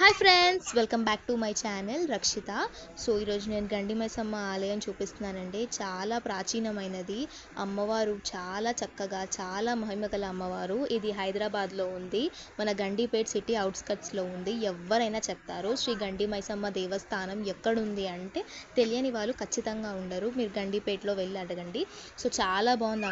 Hi friends, welcome back to my channel Rakshita. So ఈరోజు నేను గండి మైసమ్మ ఆలయం చూపిస్తున్నానండి. చాలా ప్రాచీనమైనది అమ్మవారు, చాలా చక్కగా, చాలా మహిమగల అమ్మవారు. ఇది హైదరాబాద్లో ఉంది, మన గండిపేట్ సిటీ అవుట్స్కట్స్లో ఉంది. ఎవరైనా చెప్తారు శ్రీ గండి మైసమ్మ దేవస్థానం ఎక్కడుంది అంటే తెలియని వాళ్ళు ఖచ్చితంగా ఉండరు. మీరు గండిపేటలో వెళ్ళి అడగండి. సో చాలా బాగుంది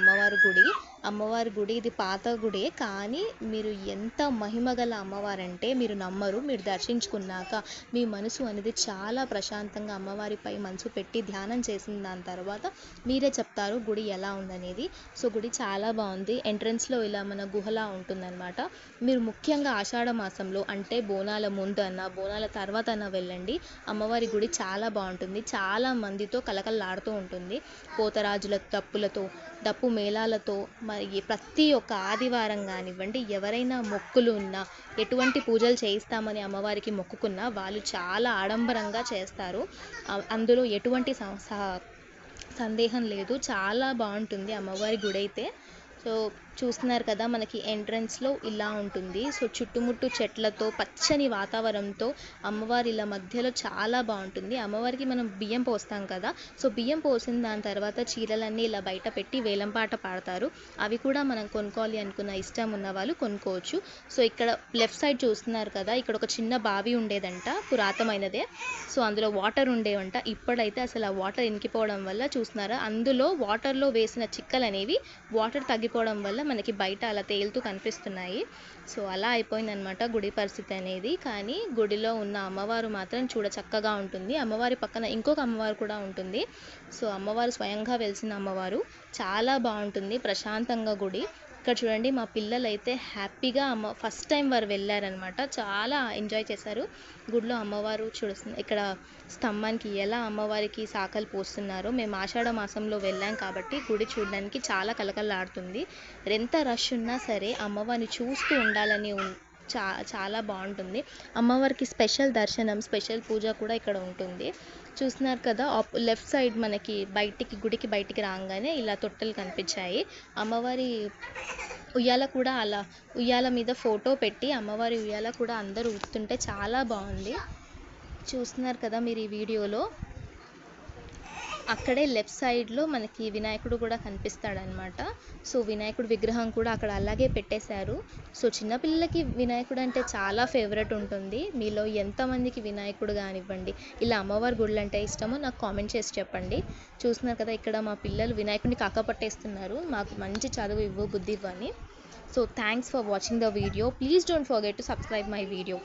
అమ్మవారి గుడి. ఇది పాత గుడే, కానీ మీరు ఎంత మహిమగల అమ్మవారంటే మీరు నమ్మరు. మీరు దర్శించుకున్నాక మీ మనసు అనేది చాలా ప్రశాంతంగా అమ్మవారిపై మనసు పెట్టి ధ్యానం చేసిన దాని తర్వాత మీరే చెప్తారు గుడి ఎలా ఉందనేది. సో గుడి చాలా బాగుంది. ఎంట్రన్స్లో ఇలా మన గుహలా ఉంటుందన్నమాట. మీరు ముఖ్యంగా ఆషాఢ మాసంలో, అంటే బోనాల ముందు అన్న బోనాల తర్వాత అన్న వెళ్ళండి. అమ్మవారి గుడి చాలా బాగుంటుంది. చాలా మందితో కలకలలాడుతూ ఉంటుంది. పోతరాజుల డప్పు మేళాలతో. మరి ప్రతి ఒక్క ఆదివారం కానివ్వండి, ఎవరైనా మొక్కులు ఉన్నా, ఎటువంటి పూజలు చేయిస్తామని అమ్మవారికి మొక్కుకున్నా వాళ్ళు చాలా ఆడంబరంగా చేస్తారు. అందులో ఎటువంటి సందేహం లేదు. చాలా బాగుంటుంది అమ్మవారి గుడి అయితే. సో చూస్తున్నారు కదా, మనకి ఎంట్రన్స్లో ఇలా ఉంటుంది. సో చుట్టుముట్టు చెట్లతో, పచ్చని వాతావరణంతో అమ్మవారి ఇలా మధ్యలో చాలా బాగుంటుంది. అమ్మవారికి మనం బియ్యం పోస్తాం కదా, సో బియ్యం పోసిన దాని తర్వాత చీరలన్నీ ఇలా బయట పెట్టి వేలంపాట పాడతారు. అవి కూడా మనం కొనుక్కోవాలి అనుకున్న ఇష్టం ఉన్న వాళ్ళు కొనుక్కోవచ్చు. సో ఇక్కడ లెఫ్ట్ సైడ్ చూస్తున్నారు కదా, ఇక్కడ ఒక చిన్న బావి ఉండేదంట, పురాతనమైనదే. సో అందులో వాటర్ ఉండేవంట. ఇప్పుడైతే అసలు ఆ వాటర్ ఇంకిపోవడం వల్ల చూస్తున్నారా, అందులో వాటర్లో వేసిన చిక్కలు అనేవి వాటర్ తగ్గిపోవడం వల్ల మనకి బయట అలా తేలుతూ కనిపిస్తున్నాయి. సో అలా అయిపోయిందనమాట గుడి పరిస్థితి అనేది. కానీ గుడిలో ఉన్న అమ్మవారు మాత్రం చూడ చక్కగా ఉంటుంది. అమ్మవారి పక్కన ఇంకొక అమ్మవారు కూడా ఉంటుంది. సో అమ్మవారు స్వయంగా వెలిసిన అమ్మవారు. చాలా బాగుంటుంది, ప్రశాంతంగా గుడి. ఇక్కడ చూడండి, మా పిల్లలు అయితే హ్యాపీగా ఫస్ట్ టైం వారు వెళ్ళారనమాట. చాలా ఎంజాయ్ చేశారు. గుడిలో అమ్మవారు చూస్తుంది. ఇక్కడ స్తంభానికి ఎలా అమ్మవారికి శాఖలు పోస్తున్నారో. మేము ఆషాఢ మాసంలో వెళ్ళాం కాబట్టి గుడి చూడడానికి చాలా కలకలలాడుతుంది. ఎంత రష్ ఉన్నా సరే అమ్మవారిని చూస్తూ ఉండాలని చాలా బాగుంటుంది. అమ్మవారికి స్పెషల్ దర్శనం, స్పెషల్ పూజ కూడా ఇక్కడ ఉంటుంది. చూస్తున్నారు కదా, లెఫ్ట్ సైడ్ మనకి గుడికి బయటికి రాగానే ఇలా తొట్టెలు కనిపించాయి. అమ్మవారి ఉయ్యాల కూడా, అలా ఉయ్యాల మీద ఫోటో పెట్టి అమ్మవారి ఉయ్యాల కూడా అందరూ ఊపుతుంటే చాలా బాగుంది. చూస్తున్నారు కదా మీరు ఈ వీడియోలో. అక్కడే లెఫ్ట్ సైడ్లో మనకి వినాయకుడు కూడా కనిపిస్తాడనమాట. సో వినాయకుడు విగ్రహం కూడా అక్కడ అలాగే పెట్టేశారు. సో చిన్నపిల్లలకి వినాయకుడు అంటే చాలా ఫేవరెట్ ఉంటుంది. మీలో ఎంతమందికి వినాయకుడు కానివ్వండి, ఇలా అమ్మవారి గుళ్ళు అంటే ఇష్టమో నాకు కామెంట్ చేసి చెప్పండి. చూస్తున్నారు కదా, ఇక్కడ మా పిల్లలు వినాయకుడిని కాకపట్టేస్తున్నారు. మాకు మంచి చదువు ఇవ్వు, బుద్ధి ఇవ్వని. So thanks for watching the video. Please don't forget to subscribe my video.